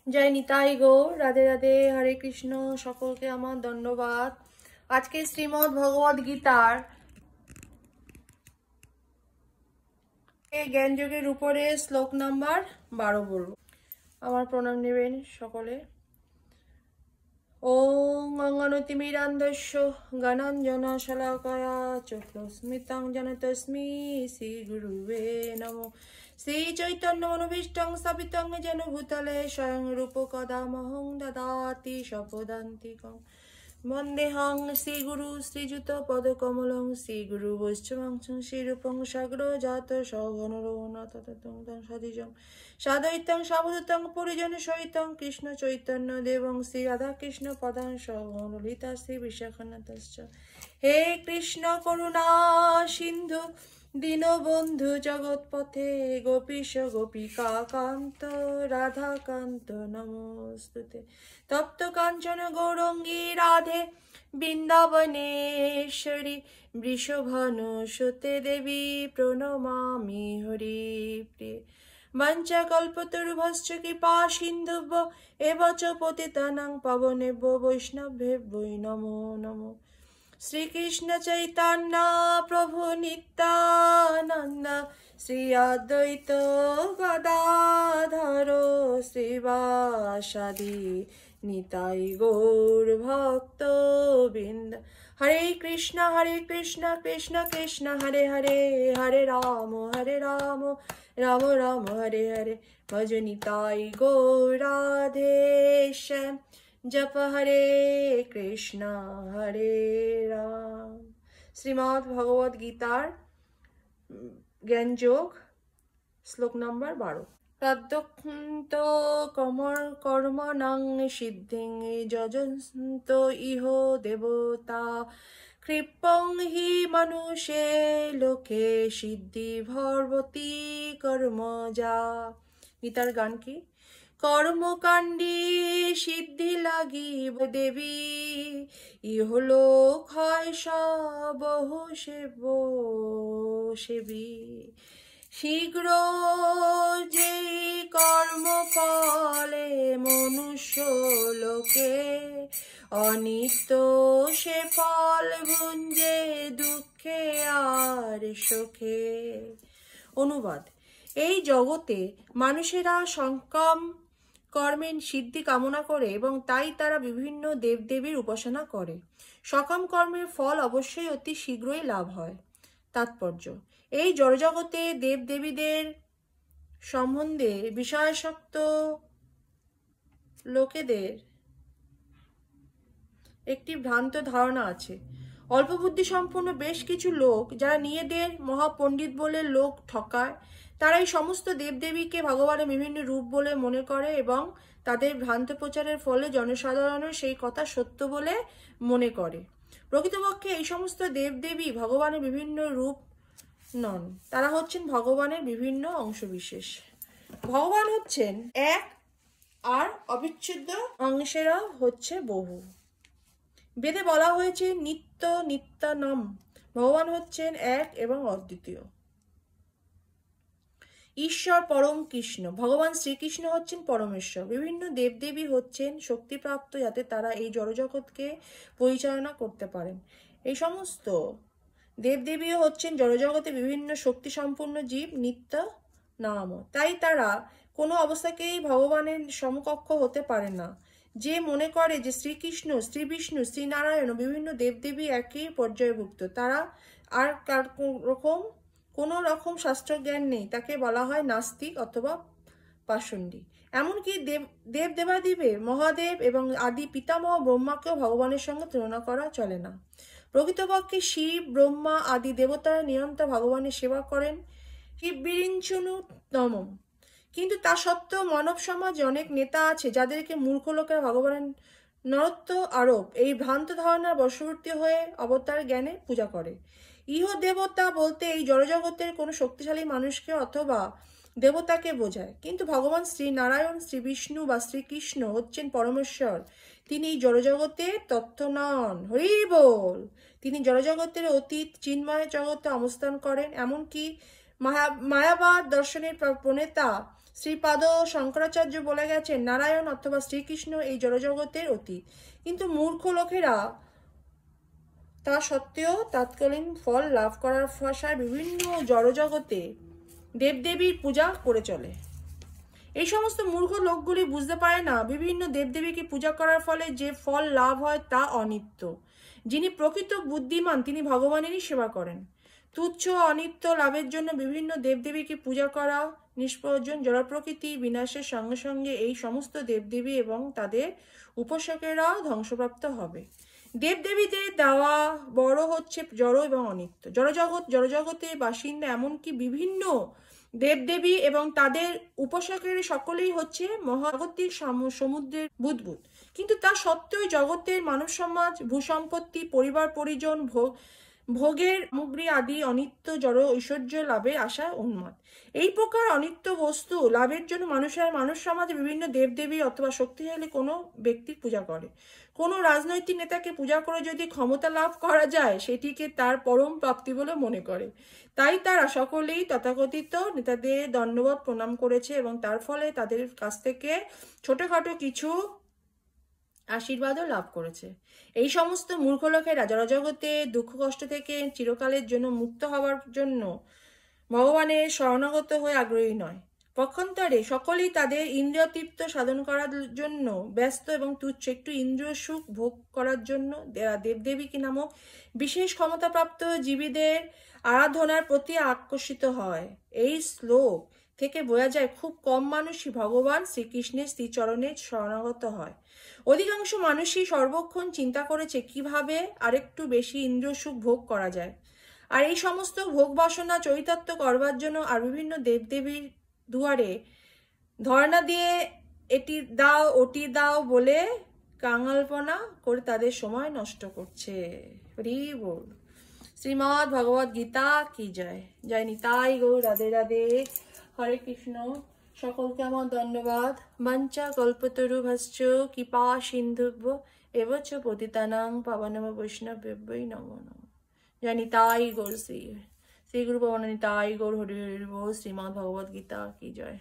জয় নিতাই গৌর, রাধে রাধে, হরে কৃষ্ণ। সকলকে আমার ধন্যবাদ। আজকে শ্রীমদ্ ভগবদ গীতার জ্ঞানযোগের উপরে শ্লোক নাম্বার 12 বলব। আমার প্রণাম নেবেন সকলে। ওং অঙ্গনতিমিরান্ধস্য জ্ঞানাঞ্জনা শলাকয়া চক্ষুস্মিতাং জনতস্মি শ্রী গুরুবে নমো। শ্রী চৈতন্য মনোভীষ্টং স্থাপিতং যেন ভূতলে স্বয়ং রূপ কদামহং দদাতি স্বপদান্তিকং। বন্দেহং শ্রীগুরু শ্রীযুত পদকমলং শ্রীগুরু বৈষ্ণবং শ্রীরূপং সাগ্র জাত সঘনরঘুনাথং সদিজং সাদৈত্যং সাবধূতং পরিজন সহিতং কৃষ্ণ চৈতন্য দেবং শ্রী রাধা কৃষ্ণ পদাং সহগণ ললিতা শ্রী বিশাখানাথশ্চ। হে কৃষ্ণ করুণা সিন্ধু দীনবন্ধু জগৎপথে গোপীশ গোপিকা কান্ত রাধাকান্ত নমস্তুতে। তপ্ত কাঞ্চন গৌরঙ্গী রাধে বৃন্দাবনেশ্বরী বৃষভানুসুতে দেবী প্রণমামি হরিপ্রিয়ে। বঞ্চকল্পতরুভশ্চ কৃপা সিন্ধুভ্য এব চ পতিতানাং পাবনেভ্যো বৈষ্ণবেভ্যো নমো নমো। শ্রীকৃষ্ণ চৈতন্য প্রভু নিত্যানন্দ শ্রী অদ্বৈত গদাধর শ্রীবাসাদি নিতাই গৌর ভক্ত বৃন্দ। হরে কৃষ্ণ কৃষ্ণ কৃষ্ণ হরে হরে, হরে রাম রাম রাম হরে হরে। ভজ নিতাই গৌর রাধে শ্যাম, জপ হরে কৃষ্ণ হরে রাম। শ্রীমদ্ ভগবদ গীতার জ্ঞানযোগ শ্লোক নাম্বার 12। প্রাদ্যন্ত কর্মণং সিদ্ধিং যজন্ত ইহ দেবতা কৃপং হি মানুষে লোকে সিদ্ধি ভর্বতী কর্মজা। গীতার গান কি? কর্মকাণ্ডে সিদ্ধি লাগি দেবী ইহলোক হয় বহু সেবী। শীঘ্র যে কর্ম ফলে মনুষ্য লোকে অনিত্য সে ফল ভুঞ্জে দুঃখে আর সুখে। অনুবাদ: এই জগতে মানুষেরা সকাম কর্মের সিদ্ধি কামনা করে এবং তাই তারা বিভিন্ন দেবদেবীর উপাসনা করে। সকাম কর্মের ফল অবশ্যই অতি শীঘ্রই লাভ হয়। তাৎপর্য: এই জড়জগতে দেবদেবীদের সম্বন্ধে বিষয়াসক্ত লোকেদের একটি ভ্রান্ত ধারণা আছে। অল্প বুদ্ধি সম্পন্ন বেশ কিছু লোক যারা নিজেদের মহাপণ্ডিত বলে লোক ঠকায়, তারা এই সমস্ত দেবদেবীকে ভগবানের বিভিন্ন রূপ বলে মনে করে এবং তাদের ভ্রান্ত প্রচারের ফলে জনসাধারণও সেই কথা সত্য বলে মনে করে। প্রকৃতপক্ষে এই সমস্ত দেবদেবী ভগবানের বিভিন্ন রূপ নন, তারা হচ্ছেন ভগবানের বিভিন্ন অংশবিশেষ। ভগবান হচ্ছেন এক আর অবিচ্ছেদ্য অংশেরা হচ্ছে বহু। বেদে বলা হয়েছে নিত্য নিত্যানম, ভগবান হচ্ছেন এক এবং অদ্বিতীয়। ঈশ্বর পরম কৃষ্ণ, ভগবান শ্রীকৃষ্ণ হচ্ছেন পরমেশ্বর। বিভিন্ন দেবদেবী হচ্ছেন শক্তিপ্রাপ্ত যাতে তারা এই জড়জগৎকে পরিচালনা করতে পারেন। এই সমস্ত দেবদেবীও হচ্ছেন জড়জগতে বিভিন্ন শক্তি সম্পন্ন জীব, নিত্য নাম। তাই তারা কোনো অবস্থাকেই ভগবানের সমকক্ষ হতে পারে না। যে মনে করে যে শ্রীকৃষ্ণ, শ্রী বিষ্ণু, শ্রীনারায়ণ ও বিভিন্ন দেবদেবী একই পর্যায়ভুক্ত, তারা আর কোনো রকম শাস্ত্রজ্ঞান নেই, তাকে বলা হয় নাস্তিক অথবা পাষণ্ডী। এমনকি দেবাদিদেব মহাদেব এবং আদি পিতামহ ব্রহ্মাকেও ভগবানের সঙ্গে তুলনা করা চলে না। প্রকৃতপক্ষে শিব, ব্রহ্মা আদি দেবতারা নিরন্তর ভগবানের সেবা করেন, শিববিরিঞ্চনুতমম। কিন্তু তা সত্ত্বেও মানব সমাজে অনেক নেতা আছে যাদেরকে মূর্খ লোকেরা ভগবানের নরত্ব আরোপ এই ভ্রান্ত ধারণার বশবর্তী হয়ে অবতার জ্ঞানে পূজা করে। ইহ দেবতা বলতে এই জড়জগতের কোনো শক্তিশালী মানুষকে অথবা দেবতাকে বোঝায়। কিন্তু ভগবান শ্রী নারায়ণ, শ্রী বিষ্ণু বা শ্রীকৃষ্ণ হচ্ছেন পরমেশ্বর। তিনি এই জড়জগতের তত্ত্ব নন। হরি বল। তিনি জড়জগতের অতীত চিন্ময় জগতে অবস্থান করেন। এমনকি মায়াবাদ দর্শনের প্রণেতা শ্রীপাদ শঙ্করাচার্য বলে গেছেন নারায়ণ অথবা শ্রীকৃষ্ণ এই জড়জগতের অতীত, কিন্তু মূর্খ লোকেরা তা সত্ত্বেও তৎকালীন ফল লাভ করার আশায় বিভিন্ন জড়জগতে দেবদেবীর পূজা করে চলে। এই সমস্ত মূর্খ লোকগুলি বুঝতে পারে না বিভিন্ন দেবদেবীকে পূজা করার ফলে যে ফল লাভ হয় তা অনিত্য। যিনি প্রকৃত বুদ্ধিমান তিনি ভগবানেরই সেবা করেন। তুচ্ছ অনিত্য লাভের জন্য বিভিন্ন দেবদেবীকে পূজা করা নিষ্প্রয়োজন। জড়প্রকৃতি বিনাশের সঙ্গে সঙ্গে এই সমস্ত দেবদেবী এবং তাদের উপাসকেরাও ধ্বংসপ্রাপ্ত হবে। দেবদেবীদের দেওয়া বড় হচ্ছে জড় এবং অনিত্য। জড়জগতের বাসিন্দা এমনকি বিভিন্ন দেবদেবী এবং তাদের উপাসকের সকলেই হচ্ছে মহাজাগতিক সমুদ্রের বুদবুদ, কিন্তু তা সত্ত্বেও জগতের মানব সমাজ ভূসম্পত্তি পরিবার পরিজন ভোগের সামগ্রী আদি অনিত্য জড় ঐশ্বর্য লাভের আশায় উন্মাদ। এই প্রকার অনিত্য বস্তু লাভের জন্য মানুষ সমাজে বিভিন্ন দেবদেবী অথবা শক্তিশালী কোনো ব্যক্তির পূজা করে। কোনো রাজনৈতিক নেতাকে পূজা করে যদি ক্ষমতা লাভ করা যায় সেটিকে তার পরম প্রাপ্তি বলে মনে করে। তাই তারা সকলেই তথাকথিত নেতাদের দণ্ডবত প্রণাম করেছে এবং তার ফলে তাদের কাছ থেকে ছোটখাটো কিছু আশীর্বাদও লাভ করেছে। এই সমস্ত মূর্খ লোকেরা জড়জগতে দুঃখ কষ্ট থেকে চিরকালের জন্য মুক্ত হওয়ার জন্য ভগবানের শরণাগত হয়ে আগ্রহী নয়। পক্ষান্তরে সকলেই তাদের ইন্দ্রিয় তৃপ্ত সাধন করার জন্য ব্যস্ত এবং তুচ্ছ একটু ইন্দ্রিয় সুখ ভোগ করার জন্য দেবদেবী নামক বিশেষ ক্ষমতাপ্রাপ্ত জীবীদের আরাধনার প্রতি আকর্ষিত হয়। এই শ্লোক থেকে বোঝা যায় খুব কম মানুষই ভগবান শ্রীকৃষ্ণের শ্রীচরণে শরণাগত হয়। অধিকাংশ মানুষই সর্বক্ষণ চিন্তা করেছে কিভাবে আরেকটু বেশি ইন্দ্রিয় সুখ ভোগ করা যায়, আর এই সমস্ত ভোগ বাসনা চরিতার্থ করবার জন্য আর বিভিন্ন দেবদেবীর দুয়ারে ধর্ণা দিয়ে এটি দাও ওটি দাও বলে কাঙালপনা করে তাদের সময় নষ্ট করছে। হরি বল। শ্রীমদ্ ভগবদ গীতা কি জয়। জয় নিতাই গৌর। রাধে রাধে। হরে কৃষ্ণ। সকলকে আমার ধন্যবাদ। বাঞ্ছা কল্পতরুভ্যশ্চ কৃপা সিন্ধুভ্য এব চ পতিতানাং পাবনম বৈষ্ণবেভ্যৈ নমো নমঃ। জয় নিতাই গৌর। শ্রী গুরু পবন নিতাই গৌর। হরি হরি বল। শ্রীমদ্ ভগবদ গীতা কি জয়।